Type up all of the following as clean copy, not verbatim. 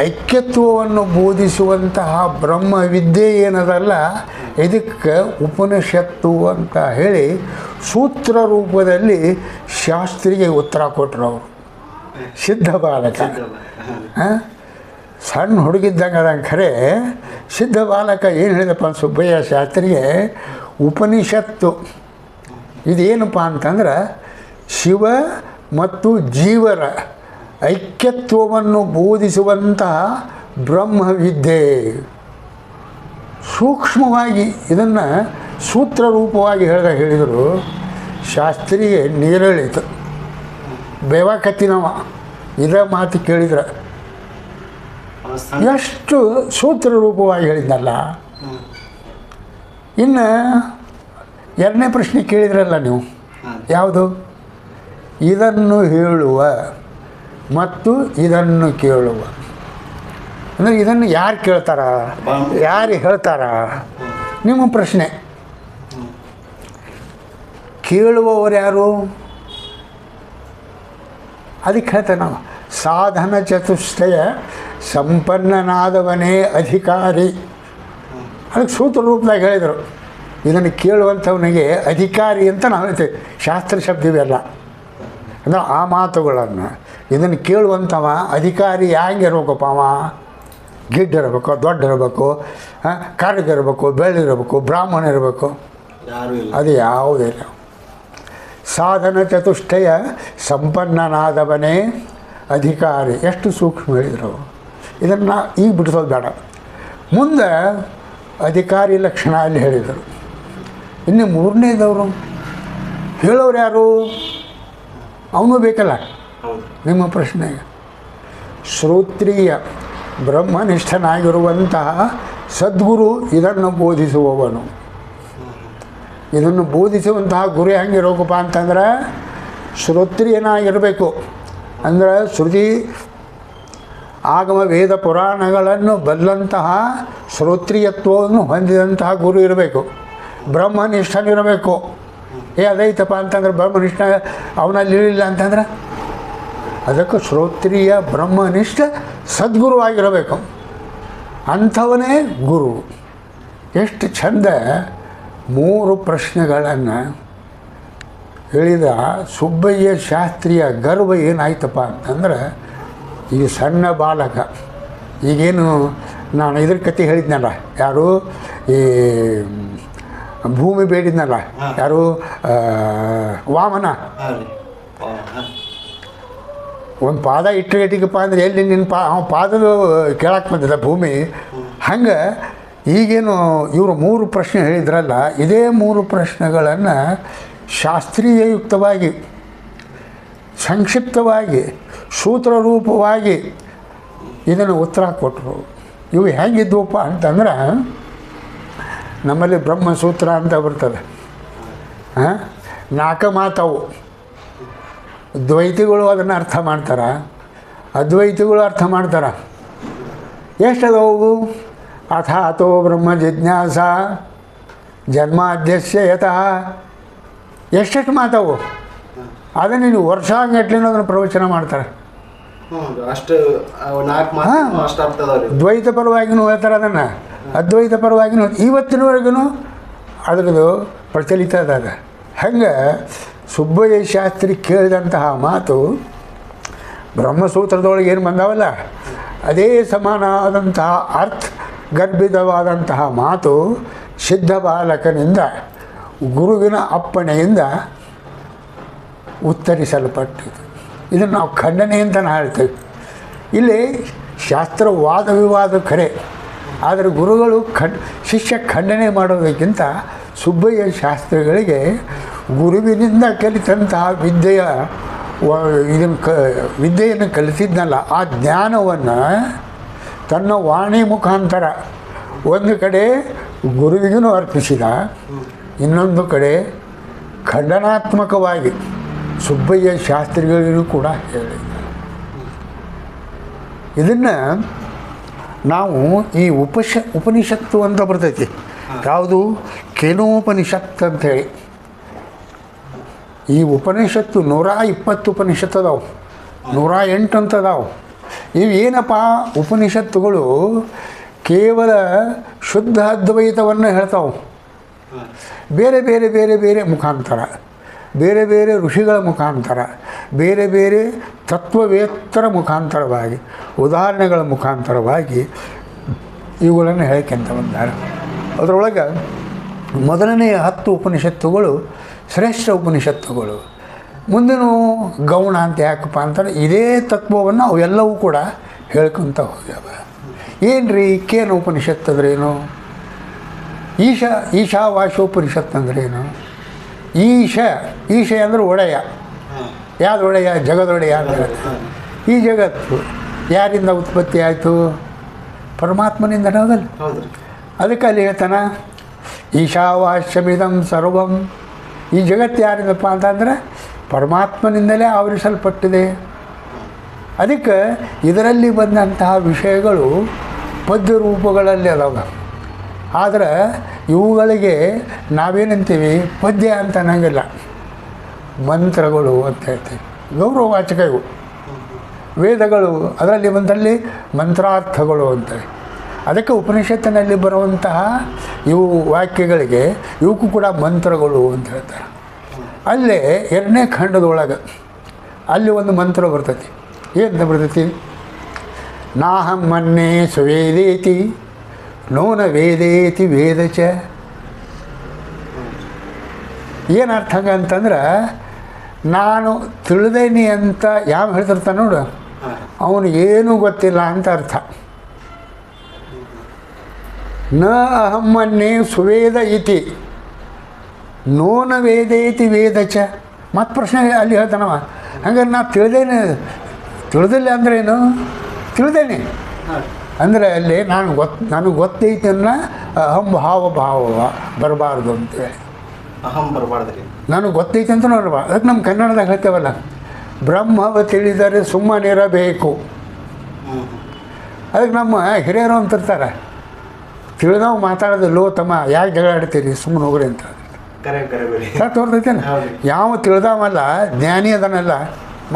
ಐಕ್ಯತ್ವವನ್ನು ಬೋಧಿಸುವಂತಹ ಬ್ರಹ್ಮವಿದ್ಯೆ ಏನದಲ್ಲ, ಇದಕ್ಕೆ ಉಪನಿಷತ್ತು ಅಂತ ಹೇಳಿ ಸೂತ್ರ ರೂಪದಲ್ಲಿ ಶಾಸ್ತ್ರಿಗೆ ಉತ್ತರ ಕೊಟ್ಟರು ಅವರು. ಸಿದ್ಧ ಬಾಲಕ ಸಣ್ಣ ಹುಡುಗಿದ್ದಂಗೆ ಅದಂಗೆ ಖರೆ ಸಿದ್ಧ ಬಾಲಕ ಏನು ಹೇಳಿದಪ್ಪ ಸುಬ್ಬಯ್ಯ ಶಾಸ್ತ್ರಿಗೆ, ಉಪನಿಷತ್ತು ಇದೇನಪ್ಪ ಅಂತಂದ್ರೆ ಶಿವ ಮತ್ತು ಜೀವರ ಐಕ್ಯತ್ವವನ್ನು ಬೋಧಿಸುವಂತಹ ಬ್ರಹ್ಮವಿದ್ಯೆ. ಸೂಕ್ಷ್ಮವಾಗಿ ಇದನ್ನು ಸೂತ್ರ ರೂಪವಾಗಿ ಹೇಳಿದರು. ಶಾಸ್ತ್ರಿಗೆ ನೀರಳಿತು, ಬೇವಾಕತ್ತಿನವ ಇದೇ ಮಾತು ಕೇಳಿದ್ರೆ ಎಷ್ಟು ಸೂತ್ರ ರೂಪವಾಗಿ ಹೇಳಿದ್ನಲ್ಲ. ಇನ್ನು ಎರಡನೇ ಪ್ರಶ್ನೆ ಕೇಳಿದ್ರಲ್ಲ ನೀವು, ಯಾವುದು? ಇದನ್ನು ಹೇಳುವ ಮತ್ತು ಇದನ್ನು ಕೇಳುವ. ಅಂದರೆ ಇದನ್ನು ಯಾರು ಕೇಳ್ತಾರ, ಯಾರು ಹೇಳ್ತಾರ? ನಿಮ್ಮ ಪ್ರಶ್ನೆ. ಕೇಳುವವರು ಯಾರು? ಅದಕ್ಕೆ ಹೇಳ್ತೇವೆ ನಾವು, ಸಾಧನ ಚತುಷ್ಟಯ ಸಂಪನ್ನನಾದವನೇ ಅಧಿಕಾರಿ. ಅದಕ್ಕೆ ಸೂತ್ರ ರೂಪದಾಗ ಹೇಳಿದರು. ಇದನ್ನು ಕೇಳುವಂಥವನಿಗೆ ಅಧಿಕಾರಿ ಅಂತ ನಾವು ಹೇಳ್ತೇವೆ. ಶಾಸ್ತ್ರ ಶಬ್ದವೆಲ್ಲ ಅಂದರೆ ಆ ಮಾತುಗಳನ್ನು ಇದನ್ನು ಕೇಳುವಂಥವ ಅಧಿಕಾರಿ ಹೆಂಗಿರ್ಬೇಕಪ್ಪ? ಅವ ಗಿಡ್ಡಿರಬೇಕು, ದೊಡ್ಡ ಇರಬೇಕು, ಕರ್ಗಿರಬೇಕು, ಬೆಳ್ಳಿರಬೇಕು, ಬ್ರಾಹ್ಮಣ ಇರಬೇಕು, ಅದು ಯಾವುದಿಲ್ಲ. ಸಾಧನ ಚತುಷ್ಟಯ ಸಂಪನ್ನನಾದವನೇ ಅಧಿಕಾರಿ. ಎಷ್ಟು ಸೂಕ್ಷ್ಮ ಹೇಳಿದರು. ಇದನ್ನು ಈಗ ಬಿಡಿಸೋದು ಬೇಡ. ಮುಂದೆ ಅಧಿಕಾರಿ ಲಕ್ಷಣ ಅಲ್ಲಿ ಹೇಳಿದರು. ಇನ್ನು ಮೂರನೇದವರು ಹೇಳೋರು ಯಾರು? ಅವನು ಬೇಕಲ್ಲ. ನಿಮ್ಮ ಪ್ರಶ್ನೆ, ಶ್ರೋತ್ರಿಯ ಬ್ರಹ್ಮನಿಷ್ಠನಾಗಿರುವಂತಹ ಸದ್ಗುರು ಇದನ್ನು ಬೋಧಿಸುವವನು. ಇದನ್ನು ಬೋಧಿಸುವಂತಹ ಗುರು ಹೆಂಗಿರೋಕಪ್ಪ ಅಂತಂದ್ರೆ ಶ್ರೋತ್ರಿಯನಾಗಿರಬೇಕು. ಅಂದ್ರೆ ಶ್ರುತಿ ಆಗಮ ವೇದ ಪುರಾಣಗಳನ್ನು ಬಲ್ಲಂತಹ ಶ್ರೋತ್ರಿಯತ್ವವನ್ನು ಹೊಂದಿದಂತಹ ಗುರು ಇರಬೇಕು. ಬ್ರಹ್ಮನಿಷ್ಠನಿರಬೇಕು. ಅದೈತಪ್ಪ ಅಂತಂದ್ರೆ ಬ್ರಹ್ಮನಿಷ್ಠ ಅವನಲ್ಲಿ ಇರಲಿಲ್ಲ ಅಂತಂದ್ರೆ ಅದಕ್ಕೆ ಶ್ರೋತ್ರಿಯ ಬ್ರಹ್ಮನಿಷ್ಠ ಸದ್ಗುರುವಾಗಿರಬೇಕು. ಅಂಥವನೇ ಗುರು. ಎಷ್ಟು ಚಂದ 3 ಪ್ರಶ್ನೆಗಳನ್ನು ಹೇಳಿದ ಸುಬ್ಬಯ್ಯ ಶಾಸ್ತ್ರಿಯ ಗರ್ವ ಏನಾಯ್ತಪ್ಪ ಅಂತಂದ್ರೆ, ಈ ಸಣ್ಣ ಬಾಲಕ ಈಗೇನು ನಾನು ಇದ್ರ ಕತೆ ಹೇಳಿದ್ನಲ್ಲ, ಯಾರು ಈ ಭೂಮಿ ಬೇಡಿದ್ನಲ್ಲ, ಯಾರು ವಾಮನ, ಒಂದು ಪಾದ ಇಟ್ಟಗಟ್ಟಿಗಪ್ಪ ಅಂದರೆ ಎಲ್ಲಿ ನಿನ್ನ ಅವ ಪಾದದ ಕೇಳಕ್ಕೆ ಬಂದಿಲ್ಲ ಭೂಮಿ. ಹಂಗೆ ಈಗೇನು ಇವರು 3 ಪ್ರಶ್ನೆ ಹೇಳಿದ್ರಲ್ಲ, ಇದೇ 3 ಪ್ರಶ್ನೆಗಳನ್ನು ಶಾಸ್ತ್ರೀಯಯುಕ್ತವಾಗಿ ಸಂಕ್ಷಿಪ್ತವಾಗಿ ಸೂತ್ರ ರೂಪವಾಗಿ ಇದನ್ನು ಉತ್ತರ ಕೊಟ್ಟರು. ಇವು ಹೆಂಗಿದ್ವಪ್ಪ ಅಂತಂದ್ರೆ, ನಮ್ಮಲ್ಲಿ ಬ್ರಹ್ಮಸೂತ್ರ ಅಂತ ಬರ್ತದೆ. 4 ಮಾತವು. ದ್ವೈತಿಗಳು ಅದನ್ನು ಅರ್ಥ ಮಾಡ್ತಾರೆ, ಅದ್ವೈತಿಗಳು ಅರ್ಥ ಮಾಡ್ತಾರೆ. ಎಷ್ಟದವು? ಅಥಾತೋ ಬ್ರಹ್ಮ ಜಿಜ್ಞಾಸ ಜನ್ಮಾದ್ಯಸ್ಯ ಯತಃ. ಎಷ್ಟೆಷ್ಟು ಮಾತವು. ಅದನ್ನು ನೀವು ವರ್ಷಾಂಗಟ್ಲಿನ ಅದನ್ನು ಪ್ರವಚನ ಮಾಡ್ತಾರೆ. ದ್ವೈತ ಪರವಾಗಿನೂ ಹೇಳ್ತಾರೆ ಅದನ್ನು, ಅದ್ವೈತ ಪರವಾಗಿನೂ ಇವತ್ತಿನವರೆಗೂ ಅದರದ್ದು ಪ್ರಚಲಿತ ಅದಾಗ. ಹಂಗೆ ಸುಬ್ಬಯ್ಯ ಶಾಸ್ತ್ರಿ ಕೇಳಿದಂತಹ ಮಾತು ಬ್ರಹ್ಮಸೂತ್ರದೊಳಗೆ ಏನು ಬಂದಾವಲ್ಲ, ಅದೇ ಸಮಾನವಾದಂತಹ ಅರ್ಥ ಗರ್ಭಿತವಾದಂತಹ ಮಾತು ಸಿದ್ಧ ಬಾಲಕನಿಂದ ಗುರುವಿನ ಅಪ್ಪಣೆಯಿಂದ ಉತ್ತರಿಸಲ್ಪಟ್ಟಿತು. ಇದನ್ನು ನಾವು ಖಂಡನೆ ಅಂತ ಹೇಳ್ತೇವೆ. ಇಲ್ಲಿ ಶಾಸ್ತ್ರ ವಾದ ವಿವಾದ ಖರೆ, ಆದರೆ ಗುರುಗಳು ಶಿಷ್ಯ ಖಂಡನೆ ಮಾಡೋದಕ್ಕಿಂತ ಸುಬ್ಬಯ್ಯ ಶಾಸ್ತ್ರಿಗಳಿಗೆ ಗುರುವಿನಿಂದ ಕಲಿತಂತಹ ವಿದ್ಯೆಯನ್ನು ಕಲಿಸಿದ್ನಲ್ಲ, ಆ ಜ್ಞಾನವನ್ನು ತನ್ನ ವಾಣಿ ಮುಖಾಂತರ ಒಂದು ಕಡೆ ಗುರುವಿಗೂ ಅರ್ಪಿಸಿದ, ಇನ್ನೊಂದು ಕಡೆ ಖಂಡನಾತ್ಮಕವಾಗಿ ಸುಬ್ಬಯ್ಯ ಶಾಸ್ತ್ರಿಗಳಿಗೂ ಕೂಡ ಹೇಳಿದ. ಇದನ್ನು ನಾವು ಈ ಉಪನಿಷತ್ತು ಅಂತ ಬರ್ತೈತಿ. ಯಾವುದು? ಕೇನೋಪನಿಷತ್ತು ಅಂಥೇಳಿ. ಈ ಉಪನಿಷತ್ತು 120 ಉಪನಿಷತ್ತು ಅದಾವೆ, 108 ಅಂತ ಅದಾವೆ. ಇವೇನಪ್ಪ ಉಪನಿಷತ್ತುಗಳು ಕೇವಲ ಶುದ್ಧ ಅದ್ವೈತವನ್ನು ಹೇಳ್ತಾವೆ. ಬೇರೆ ಬೇರೆ ಬೇರೆ ಬೇರೆ ಮುಖಾಂತರ, ಬೇರೆ ಬೇರೆ ಋಷಿಗಳ ಮುಖಾಂತರ, ಬೇರೆ ಬೇರೆ ತತ್ವವೇತ್ತರ ಮುಖಾಂತರವಾಗಿ, ಉದಾಹರಣೆಗಳ ಮುಖಾಂತರವಾಗಿ ಇವುಗಳನ್ನು ಹೇಳ್ಕೊಂತ ಬಂದಾರೆ. ಅದರೊಳಗೆ ಮೊದಲನೆಯ 10 ಉಪನಿಷತ್ತುಗಳು ಶ್ರೇಷ್ಠ ಉಪನಿಷತ್ತುಗಳು. ಮುಂದಿನ ಗೌಣ ಅಂತ ಯಾಕಪ್ಪ ಅಂತಾರೆ, ಇದೇ ತತ್ವವನ್ನು ಅವೆಲ್ಲವೂ ಕೂಡ ಹೇಳ್ಕೊತ ಹೋಗ್ಯಾವ. ಏನು ರೀ ಕೇನ ಉಪನಿಷತ್ತು ಅಂದ್ರೇನು? ಈಶಾವಾಶೋಪನಿಷತ್ತು ಅಂದ್ರೇನು? ಈಶ ಅಂದ್ರೆ ಒಡೆಯ. ಯಾವ್ದು ಒಡೆಯ? ಜಗದೊಡೆಯ ಅಂತ ಹೇಳ್ತಾರೆ. ಈ ಜಗತ್ತು ಯಾರಿಂದ ಉತ್ಪತ್ತಿ ಆಯಿತು? ಪರಮಾತ್ಮನಿಂದ ಹೋಗಲ್ಲ. ಅದಕ್ಕೆ ಅಲ್ಲಿ ಹೇಳ್ತಾನೆ ಈಶಾವಾಸ್ಯಮಿದಂ ಸರ್ವಂ. ಈ ಜಗತ್ತು ಯಾರಿಂದಪ್ಪ ಅಂತಂದರೆ ಪರಮಾತ್ಮನಿಂದಲೇ ಆವರಿಸಲ್ಪಟ್ಟಿದೆ. ಅದಕ್ಕೆ ಇದರಲ್ಲಿ ಬಂದಂತಹ ವಿಷಯಗಳು ಪದ್ಯ ರೂಪಗಳಲ್ಲಿ ಅದಾವ. ಆದರೆ ಇವುಗಳಿಗೆ ನಾವೇನಂತೀವಿ? ಪದ್ಯ ಅಂತ ಅನ್ನಂಗಿಲ್ಲ, ಮಂತ್ರಗಳು ಅಂತ ಹೇಳ್ತೀವಿ. ಗೌರವವಾಚಕ ಇವು ವೇದಗಳು. ಅದರಲ್ಲಿ ಬಂದಲ್ಲಿ ಮಂತ್ರಾರ್ಥಗಳು ಅಂತೇಳಿ. ಅದಕ್ಕೆ ಉಪನಿಷತ್ತಿನಲ್ಲಿ ಬರುವಂತಹ ಇವು ವಾಕ್ಯಗಳಿಗೆ ಇವಕ್ಕೂ ಕೂಡ ಮಂತ್ರಗಳು ಅಂತ ಹೇಳ್ತಾರೆ. ಅಲ್ಲೇ 2ನೇ ಖಂಡದೊಳಗೆ ಅಲ್ಲಿ ಒಂದು ಮಂತ್ರ ಬರ್ತೈತಿ. ಏನು ಬರ್ತೈತಿ? ನಾಹಂ ಮನ್ಯೆ ಸುವೇದೇತಿ ನೋನ ವೇದೇತಿ ವೇದ ಚ. ಏನು ಅರ್ಥ ಅಂತಂದ್ರೆ, ನಾನು ತಿಳಿದೇನಿ ಅಂತ ಯಾವ ಹೇಳ್ತಿರ್ತಾನೆ ನೋಡು, ಅವನಿಗೇನೂ ಗೊತ್ತಿಲ್ಲ ಅಂತ ಅರ್ಥ. ನ ಅಹಂ ಮನ್ಯೆ ಸುವೇದ ಇತಿ ನೋನ ವೇದೇತಿ ವೇದ ಚ. ಮತ್ತು ಪ್ರಶ್ನೆ ಅಲ್ಲಿ ಹೇಳ್ತಾನವ, ಹಂಗಾರೆ ನಾ ತಿಳಿದಿಲ್ಲ ಅಂದ್ರೇನು? ತಿಳಿದೇನೆ ಅಂದರೆ ಅಲ್ಲಿ ನನಗೆ ಗೊತ್ತೈತಿ ಅನ್ನೋ ಅಹಂ ಭಾವ ಬರಬಾರ್ದು ಅಂತೇಳಿ. ಅಹಂ ಬರಬಾರ್ದು. ನನಗೆ ಗೊತ್ತೈತಿ ಅಂತ ನೋಡ್ಬಾರ್ದು. ಅದಕ್ಕೆ ನಮ್ಮ ಕನ್ನಡದಾಗ ಹೇಳ್ತೇವಲ್ಲ, ಬ್ರಹ್ಮವ ತಿಳಿದರೆ ಸುಮ್ಮನಿರಬೇಕು. ಅದಕ್ಕೆ ನಮ್ಮ ಹಿರಿಯರು ಅಂತಿರ್ತಾರೆ, ತಿಳಿದವು ಮಾತಾಡೋದಿಲ್ಲೋ ತಮ್ಮ, ಯಾಕೆ ಜಗಳ ಆಡ್ತೀರಿ, ಸುಮ್ಮನೆ ಹೋಗ್ರಿ ಅಂತ. ಸತ್ತು ಹೊರ್ತೈತೇನೆ. ಯಾವ ತಿಳಿದವಲ್ಲ ಜ್ಞಾನಿ ಅದನ್ನೆಲ್ಲ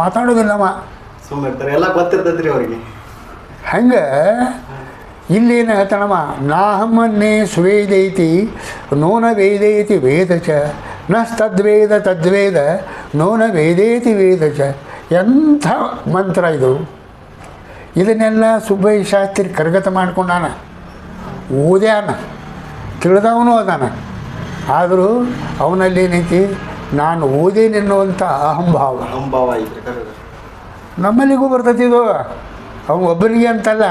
ಮಾತಾಡೋದಿಲ್ಲಮ್ಮ, ಸುಮ್ಮನೆ ಎಲ್ಲ ಗೊತ್ತಿರ್ತೈತ್ರಿ ಅವ್ರಿಗೆ. ಹಂಗೆ ಇಲ್ಲೇನು ಹೇಳ್ತಾನಮ್ಮ, ನಾಹಮ್ಮನ್ನೇ ಸುವೇದೈತಿ ನೋನ ವೇದೇತಿ ವೇದ ಚ ನಸ್ತದ್ವೇದ ತದ್ವೇದ ನೋನ ವೇದೇತಿ ವೇದ ಚ. ಎಂಥ ಮಂತ್ರ ಇದು! ಇದನ್ನೆಲ್ಲ ಸುಬ್ಬಯ್ಯ ಶಾಸ್ತ್ರಿ ಕರಗತ ಮಾಡ್ಕೊಂಡಾನ, ಓದ್ಯಾನ, ತಿಳಿದವನು ಅದಾನ. ಆದರೂ ಅವನಲ್ಲಿ ಏನೈತಿ? ನಾನು ಓದೇನೆನ್ನುವಂಥ ಅಹಂಭಾವ ನಮ್ಮಲ್ಲಿಗೂ ಬರ್ತೈತಿ. ಇದು ಅವನು ಒಬ್ಬನಿಗೆ ಅಂತಲ್ಲ,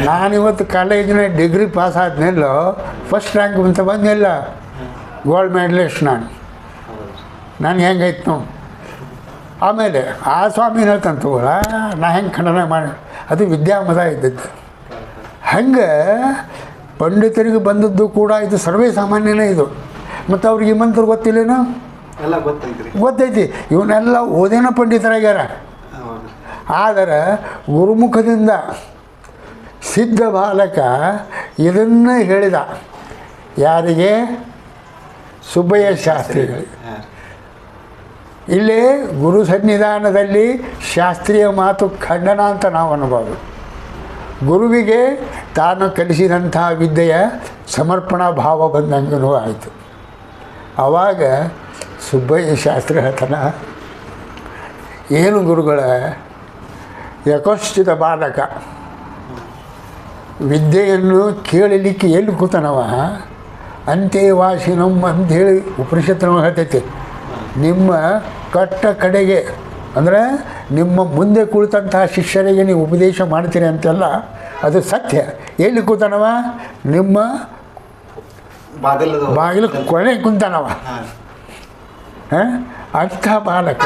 ನಾನಿವತ್ತು ಕಾಲೇಜಿನ ಡಿಗ್ರಿ ಪಾಸ್ ಆದ್ಮೇಲೆ ಫಸ್ಟ್ ರ್ಯಾಂಕ್ ಅಂತ ಬಂದಿಲ್ಲ, ಗೋಲ್ಡ್ ಮೆಡಲಿಸ್ಟ್ ನಾನು ಹೆಂಗೈತೆ ನಾವು. ಆಮೇಲೆ ಆ ಸ್ವಾಮಿ ಹೇಳ್ತಾನೆ ತಗೋಳ, ನಾ ಹೆಂಗೆ ಖಂಡನೆ ಮಾಡಿ, ಅದು ವಿದ್ಯಾಮದ ಇದ್ದದ್ದು. ಹಂಗೆ ಪಂಡಿತರಿಗೆ ಬಂದದ್ದು ಕೂಡ ಇದು ಸರ್ವೇ ಸಾಮಾನ್ಯನೇ ಇದು. ಮತ್ತು ಅವ್ರಿಗೆ ಈ ಮಂತ್ರ ಗೊತ್ತಿಲ್ಲೇನೋ? ಗೊತ್ತೈತಿ. ಇವನ್ನೆಲ್ಲ ಓದೇನ ಪಂಡಿತರಾಗ್ಯಾರ. ಆದರೆ ಗುರುಮುಖದಿಂದ ಸಿದ್ಧ ಬಾಲಕ ಇದನ್ನು ಹೇಳಿದ. ಯಾರಿಗೆ? ಸುಬ್ಬಯ್ಯ ಶಾಸ್ತ್ರಿಗಳಿಗೆ. ಇಲ್ಲಿ ಗುರು ಸನ್ನಿಧಾನದಲ್ಲಿ ಶಾಸ್ತ್ರೀಯ ಮಾತು ಖಂಡನ ಅಂತ ನಾವು ಅನ್ಬೋದು. ಗುರುವಿಗೆ ತಾನು ಕಲಿಸಿದಂಥ ವಿದ್ಯೆಯ ಸಮರ್ಪಣಾ ಭಾವ ಬಂದಂಗೂ ಆಯಿತು. ಆವಾಗ ಸುಬ್ಬಯ್ಯ ಶಾಸ್ತ್ರಿ ಹೇಳ್ತಾನ, ಏನು ಗುರುಗಳ ಯಕೋಷ್ಠಿತ ಬಾಲಕ ವಿದ್ಯೆಯನ್ನು ಕೇಳಲಿಕ್ಕೆ ಎಲ್ಲಿ ಕೂತನವ, ಅಂತ್ಯವಾಸಿನಂ ಅಂಥೇಳಿ ಉಪನಿಷತ್ತು ಹೇಳ್ತೈತಿ. ನಿಮ್ಮ ಕಟ್ಟ ಕಡೆಗೆ ಅಂದರೆ ನಿಮ್ಮ ಮುಂದೆ ಕುಳಿತಂತಹ ಶಿಷ್ಯರಿಗೆ ನೀವು ಉಪದೇಶ ಮಾಡ್ತೀರಿ ಅಂತೆಲ್ಲ ಅದು ಸತ್ಯ. ಎಲ್ಲಿ ಕೂತನವ? ನಿಮ್ಮ ಬಾಗಿಲು ಕೊನೆ ಕುಂತನವ. ಅಂಥ ಬಾಲಕ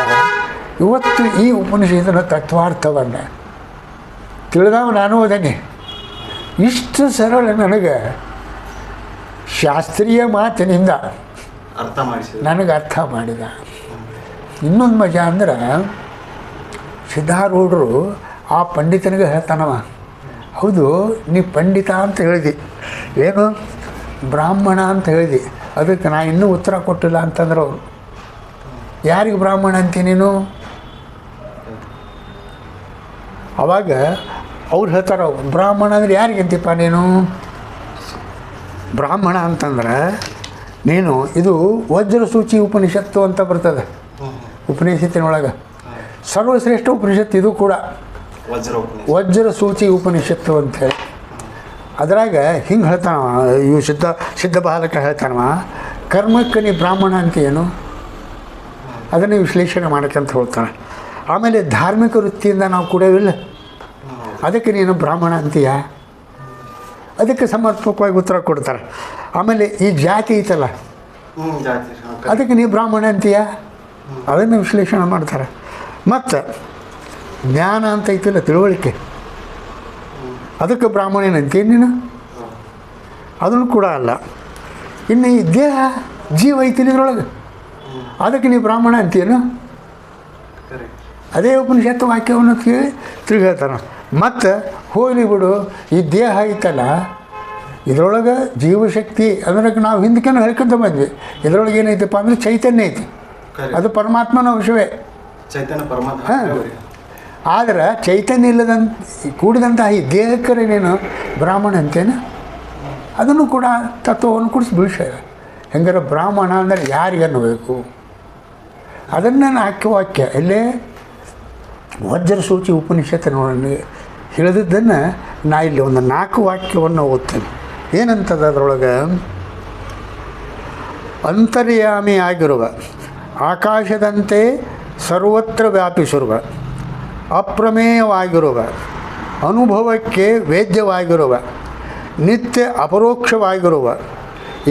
ಇವತ್ತು ಈ ಉಪನಿಷತ್ತಿನ ತತ್ವಾರ್ಥವನ್ನು ತಿಳಿದವ ನಾನು ಅದನ್ನೇ. ಇಷ್ಟು ಸರಳ ನನಗೆ ಶಾಸ್ತ್ರೀಯ ಮಾತಿನಿಂದ ನನಗೆ ಅರ್ಥ ಮಾಡಿದ. ಇನ್ನೊಂದು ಮಜಾ ಅಂದ್ರೆ, ಸಿದ್ಧಾರೂಢರು ಆ ಪಂಡಿತನಿಗೆ ಹೇಳ್ತಾನವ, ಹೌದು ನೀ ಪಂಡಿತ ಅಂತ ಹೇಳಿದಿ, ಏನು ಬ್ರಾಹ್ಮಣ ಅಂತ ಹೇಳಿದಿ, ಅದಕ್ಕೆ ನಾ ಇನ್ನೂ ಉತ್ತರ ಕೊಟ್ಟಿಲ್ಲ ಅಂತಂದ್ರೆ ಅವರು, ಯಾರಿಗೆ ಬ್ರಾಹ್ಮಣ ಅಂತೀನಿ ನೀನು? ಅವಾಗ ಅವ್ರು ಹೇಳ್ತಾರೆ, ಬ್ರಾಹ್ಮಣ ಅಂದರೆ ಯಾರಿಗಂತೀಪ ನೀನು? ಬ್ರಾಹ್ಮಣ ಅಂತಂದ್ರೆ ನೀನು, ಇದು ವಜ್ರಸೂಚಿ ಉಪನಿಷತ್ತು ಅಂತ ಬರ್ತದೆ ಉಪನಿಷತ್ತಿನೊಳಗೆ, ಸರ್ವಶ್ರೇಷ್ಠ ಉಪನಿಷತ್ತು ಇದು ಕೂಡ, ವಜ್ರಸೂಚಿ ಉಪನಿಷತ್ತು ಅಂಥೇಳಿ. ಅದ್ರಾಗ ಹಿಂಗೆ ಹೇಳ್ತಾನವ, ಇವು ಸಿದ್ಧ ಬಾಲಕ ಹೇಳ್ತಾನವ, ಕರ್ಮಕ್ಕೆ ನೀ ಬ್ರಾಹ್ಮಣ ಅಂತ ಏನು ಅದನ್ನು ವಿಶ್ಲೇಷಣೆ ಮಾಡಕ್ಕಂತ ಹೇಳ್ತಾನೆ. ಆಮೇಲೆ ಧಾರ್ಮಿಕ ವೃತ್ತಿಯಿಂದ ನಾವು ಕುಡಿಯೋವಿಲ್ಲ, ಅದಕ್ಕೆ ನೀನು ಬ್ರಾಹ್ಮಣ ಅಂತೀಯ, ಅದಕ್ಕೆ ಸಮರ್ಪಕವಾಗಿ ಉತ್ತರ ಕೊಡ್ತಾರೆ. ಆಮೇಲೆ ಈ ಜಾತಿ ಐತಲ್ಲ, ಅದಕ್ಕೆ ನೀವು ಬ್ರಾಹ್ಮಣ ಅಂತೀಯ, ಅದನ್ನು ವಿಶ್ಲೇಷಣೆ ಮಾಡ್ತಾರೆ. ಮತ್ತು ಜ್ಞಾನ ಅಂತ ಐತಿಲ್ಲ, ತಿಳುವಳಿಕೆ, ಅದಕ್ಕೆ ಬ್ರಾಹ್ಮಣನಂತೀಯ ನೀನು, ಅದನ್ನು ಕೂಡ ಅಲ್ಲ. ಇನ್ನು ಈ ದೇಹ ಜೀವ ಐತಿಲ್ಲ ಇದ್ರೊಳಗೆ, ಅದಕ್ಕೆ ನೀವು ಬ್ರಾಹ್ಮಣ ಅಂತೀಯನು, ಅದೇ ಉಪನಿಷತ್ತು ವಾಕ್ಯವನ್ನು ತಿರುಗಿ ಹೇಳ್ತಾನೆ. ಮತ್ತು ಹೋಗಲಿ ಬಿಡು, ಈ ದೇಹ ಐತಲ್ಲ ಇದರೊಳಗೆ ಜೀವಶಕ್ತಿ ಅಂದ್ರೆ ನಾವು ಹಿಂದಕ್ಕೇನು ಹೇಳ್ಕೊಂತ ಬಂದ್ವಿ, ಇದರೊಳಗೆ ಏನೈತಪ್ಪ ಅಂದರೆ ಚೈತನ್ಯ ಐತಿ, ಅದು ಪರಮಾತ್ಮನ ಅಂಶವೇ. ಹಾಂ, ಆದ್ರೆ ಚೈತನ್ಯ ಇಲ್ಲದಂತ ಕೂಡಿದಂತಹ ಈ ದೇಹಕ್ಕರೆ ನೀನು ಬ್ರಾಹ್ಮಣ ಅಂತೇನು, ಅದನ್ನು ಕೂಡ ತತ್ವವನ್ನು ಕೂಡಿಸಿ ಬಿಡಿಸ್ಯಾರ. ಹೆಂಗಾರ ಬ್ರಾಹ್ಮಣ ಅಂದರೆ ಯಾರಿಗೆ ಅನ್ನಬೇಕು, ಅದನ್ನು ವಾಕ್ಯ ಎಲ್ಲೇ ವಜ್ರಸೂಚಿ ಉಪನಿಷತ್ತಿನ ಹೇಳಿದ್ದನ್ನು ನಾ ಇಲ್ಲಿ ಒಂದು 4 ವಾಕ್ಯವನ್ನು ಓದ್ತೇನೆ. ಏನಂತದ ಅದರೊಳಗೆ? ಅಂತರ್ಯಾಮಿ ಆಗಿರುವ, ಆಕಾಶದಂತೆ ಸರ್ವತ್ರ ವ್ಯಾಪಿಸಿರುವ, ಅಪ್ರಮೇಯವಾಗಿರುವ, ಅನುಭವಕ್ಕೆ ವೇದ್ಯವಾಗಿರುವ, ನಿತ್ಯ ಅಪರೋಕ್ಷವಾಗಿರುವ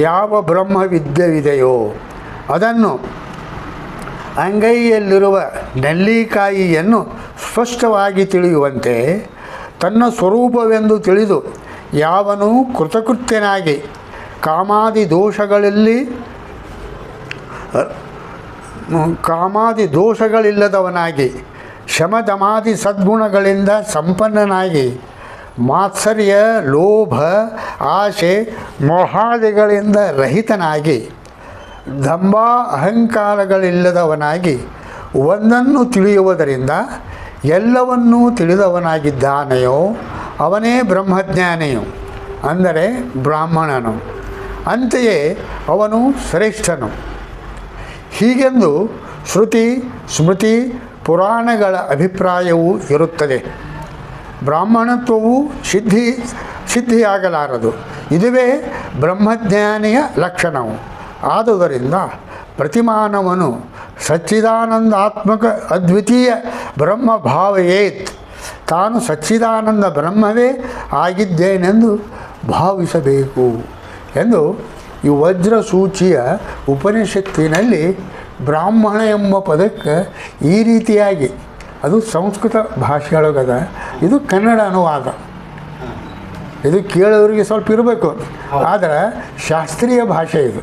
ಯಾವ ಬ್ರಹ್ಮವಿದ್ಯೆಯಿದೆಯೋ ಅದನ್ನು ಅಂಗೈಯಲ್ಲಿರುವ ನೆಲ್ಲಿಕಾಯಿಯನ್ನು ಸ್ಪಷ್ಟವಾಗಿ ತಿಳಿಯುವಂತೆ ತನ್ನ ಸ್ವರೂಪವೆಂದು ತಿಳಿದು ಯಾವನು ಕೃತಕೃತ್ಯನಾಗಿ ಕಾಮಾದಿ ದೋಷಗಳಿಲ್ಲದವನಾಗಿ ಶಮದಮಾದಿ ಸದ್ಗುಣಗಳಿಂದ ಸಂಪನ್ನನಾಗಿ ಮಾತ್ಸರ್ಯ ಲೋಭ ಆಶೆ ಮೋಹಾದಿಗಳಿಂದ ರಹಿತನಾಗಿ ದಂಭ ಅಹಂಕಾರಗಳಿಲ್ಲದವನಾಗಿ ಒಂದನ್ನು ತಿಳಿಯುವುದರಿಂದ ಎಲ್ಲವನ್ನೂ ತಿಳಿದವನಾಗಿದ್ದಾನೆಯೋ ಅವನೇ ಬ್ರಹ್ಮಜ್ಞಾನಿಯು, ಅಂದರೆ ಬ್ರಾಹ್ಮಣನು. ಅಂತೆಯೇ ಅವನು ಶ್ರೇಷ್ಠನು. ಹೀಗೆಂದು ಶ್ರುತಿ ಸ್ಮೃತಿ ಪುರಾಣಗಳ ಅಭಿಪ್ರಾಯವೂ ಇರುತ್ತದೆ. ಬ್ರಾಹ್ಮಣತ್ವವು ಸಿದ್ಧಿಯಾಗಲಾರದು, ಇದುವೇ ಬ್ರಹ್ಮಜ್ಞಾನಿಯ ಲಕ್ಷಣವು. ಆದುದರಿಂದ ಪ್ರತಿಮಾನವನು ಸಚ್ಚಿದಾನಂದಾತ್ಮಕ ಅದ್ವಿತೀಯ ಬ್ರಹ್ಮಭಾವಯೇತ್, ತಾನು ಸಚ್ಚಿದಾನಂದ ಬ್ರಹ್ಮವೇ ಆಗಿದ್ದೇನೆಂದು ಭಾವಿಸಬೇಕು ಎಂದು ಈ ವಜ್ರಸೂಚಿಯ ಉಪನಿಷತ್ತಿನಲ್ಲಿ ಬ್ರಾಹ್ಮಣ ಎಂಬ ಪದಕ್ಕೆ ಈ ರೀತಿಯಾಗಿ, ಅದು ಸಂಸ್ಕೃತ ಭಾಷೆಯೊಳಗದ, ಇದು ಕನ್ನಡ ಅನುವಾದ. ಇದು ಕೇಳೋರಿಗೆ ಸ್ವಲ್ಪ ಇರಬೇಕು, ಆದರೆ ಶಾಸ್ತ್ರೀಯ ಭಾಷೆ ಇದು.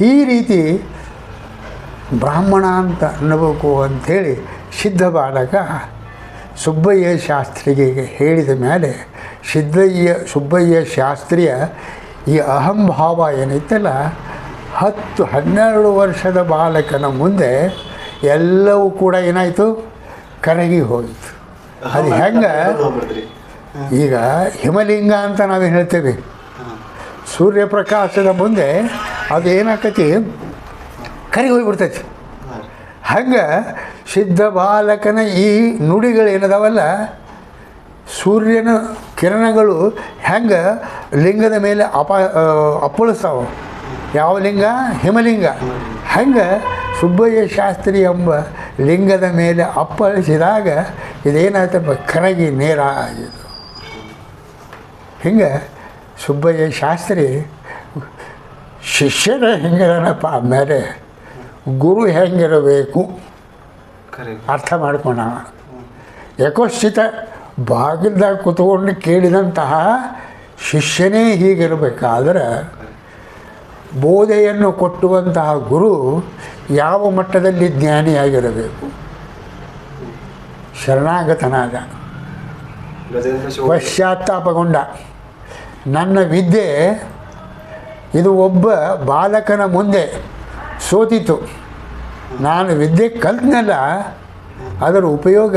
ಈ ರೀತಿ ಬ್ರಾಹ್ಮಣ ಅಂತ ಅನ್ನಬೇಕು ಅಂಥೇಳಿ ಸಿದ್ಧ ಬಾಲಕ ಸುಬ್ಬಯ್ಯ ಶಾಸ್ತ್ರಿಗೆ ಹೇಳಿದ ಮೇಲೆ ಸುಬ್ಬಯ್ಯ ಶಾಸ್ತ್ರಿಯ ಈ ಅಹಂಭಾವ ಏನೈತಲ್ಲ, 10-12 ವರ್ಷದ ಬಾಲಕನ ಮುಂದೆ ಎಲ್ಲವೂ ಕೂಡ ಏನಾಯಿತು, ಕರಗಿ ಹೋಯಿತು. ಅದು ಹೆಂಗೆ, ಈಗ ಹಿಮಲಿಂಗ ಅಂತ ನಾವೇನು ಹೇಳ್ತೇವೆ, ಸೂರ್ಯಪ್ರಕಾಶದ ಮುಂದೆ ಅದು ಏನಾಕತಿ, ಕರಗಿ ಹೋಗಿಬಿಡ್ತೈತಿ. ಹಂಗೆ ಸಿದ್ಧ ಬಾಲಕನ ಈ ನುಡಿಗಳೇನದಾವಲ್ಲ, ಸೂರ್ಯನ ಕಿರಣಗಳು ಹೆಂಗೆ ಲಿಂಗದ ಮೇಲೆ ಅಪ್ಪಳಿಸ್ತಾವೆ. ಯಾವ ಲಿಂಗ? ಹಿಮಲಿಂಗ. ಹಂಗೆ ಸುಬ್ಬಯ್ಯ ಶಾಸ್ತ್ರಿ ಎಂಬ ಲಿಂಗದ ಮೇಲೆ ಅಪ್ಪಳಿಸಿದಾಗ ಇದೇನಾಯ್ತಪ್ಪ, ಕರಗಿ ನೇರ ಆಗಿದ್ದು. ಹಿಂಗೆ ಸುಬ್ಬಯ್ಯ ಶಾಸ್ತ್ರಿ ಶಿಷ್ಯರ ಹೆಂಗಿರನಪ್ಪ ಮೇಲೆ ಗುರು ಹೆಂಗಿರಬೇಕು ಅರ್ಥ ಮಾಡ್ಕೊಂಡ. ಯಕೋಶ್ಚಿತ ಬಾಗಿಲ್ದಾಗ ಕೂತ್ಕೊಂಡು ಕೇಳಿದಂತಹ ಶಿಷ್ಯನೇ ಹೀಗಿರಬೇಕಾದ್ರೆ ಬೋಧೆಯನ್ನು ಕೊಟ್ಟುವಂತಹ ಗುರು ಯಾವ ಮಟ್ಟದಲ್ಲಿ ಜ್ಞಾನಿಯಾಗಿರಬೇಕು? ಶರಣಾಗತನಾದ, ಪಶ್ಚಾತ್ತಾಪಗೊಂಡ, ನನ್ನ ವಿದ್ಯೆ ಇದು ಒಬ್ಬ ಬಾಲಕನ ಮುಂದೆ ಸೋತಿತು, ನಾನು ವಿದ್ಯೆ ಕಲ್ತನಲ್ಲ, ಅದರ ಉಪಯೋಗ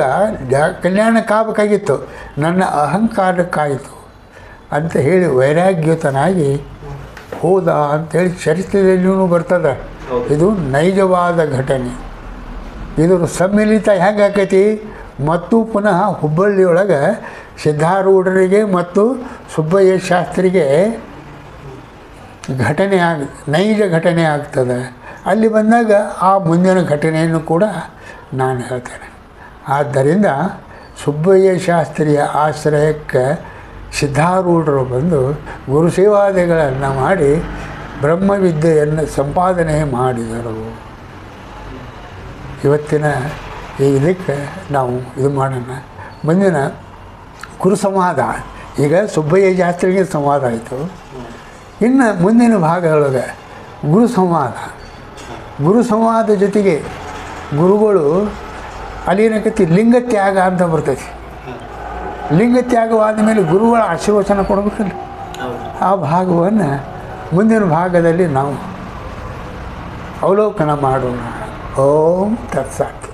ಕಲ್ಯಾಣಕ್ಕಾಗಬೇಕಾಗಿತ್ತು, ನನ್ನ ಅಹಂಕಾರಕ್ಕಾಯಿತು ಅಂತ ಹೇಳಿ ವೈರಾಗ್ಯತನಾಗಿ ಹೋದ ಅಂಥೇಳಿ ಚರಿತ್ರೆಯಲ್ಲಿಯೂ ಬರ್ತದೆ. ಇದು ನೈಜವಾದ ಘಟನೆ. ಇದರ ಸಮ್ಮಿಲಿತ ಹೆಂಗೆ ಆಕೈತಿ ಮತ್ತು ಪುನಃ ಹುಬ್ಬಳ್ಳಿಯೊಳಗೆ ಸಿದ್ಧಾರೂಢರಿಗೆ ಮತ್ತು ಸುಬ್ಬಯ್ಯ ಶಾಸ್ತ್ರಿಗೆ ನೈಜ ಘಟನೆ ಆಗ್ತದೆ. ಅಲ್ಲಿ ಬಂದಾಗ ಆ ಮುಂದಿನ ಘಟನೆಯನ್ನು ಕೂಡ ನಾನು ಹೇಳ್ತೇನೆ. ಆದ್ದರಿಂದ ಸುಬ್ಬಯ್ಯ ಶಾಸ್ತ್ರಿಯ ಆಶ್ರಯಕ್ಕೆ ಸಿದ್ಧಾರೂಢರು ಬಂದು ಗುರುಸೇವಾದಿಗಳನ್ನು ಮಾಡಿ ಬ್ರಹ್ಮವಿದ್ಯೆಯನ್ನು ಸಂಪಾದನೆ ಮಾಡಿದರು. ಇವತ್ತಿನ ಇದಕ್ಕೆ ನಾವು ಇದು ಮಾಡೋಣ. ಮುಂದಿನ ಗುರು ಸಂವಾದ, ಈಗ ಸುಬ್ಬಯ್ಯ ಶಾಸ್ತ್ರಿಗೆ ಸಂವಾದ ಆಯಿತು. ಇನ್ನು ಮುಂದಿನ ಭಾಗದೊಳಗೆ ಗುರು ಸಂವಾದ ಜೊತೆಗೆ ಗುರುಗಳು ಅಲ್ಲಿನಕತಿ ಲಿಂಗತ್ಯಾಗ ಅಂತ ಬರ್ತೈತಿ. ಲಿಂಗತ್ಯಾಗವಾದ ಮೇಲೆ ಗುರುಗಳ ಆಶೀರ್ವಚನ ಕೊಡಬೇಕಲ್ಲ, ಆ ಭಾಗವನ್ನು ಮುಂದಿನ ಭಾಗದಲ್ಲಿ ನಾವು ಅವಲೋಕನ ಮಾಡೋಣ. ಓಂ ತತ್ಸತ್.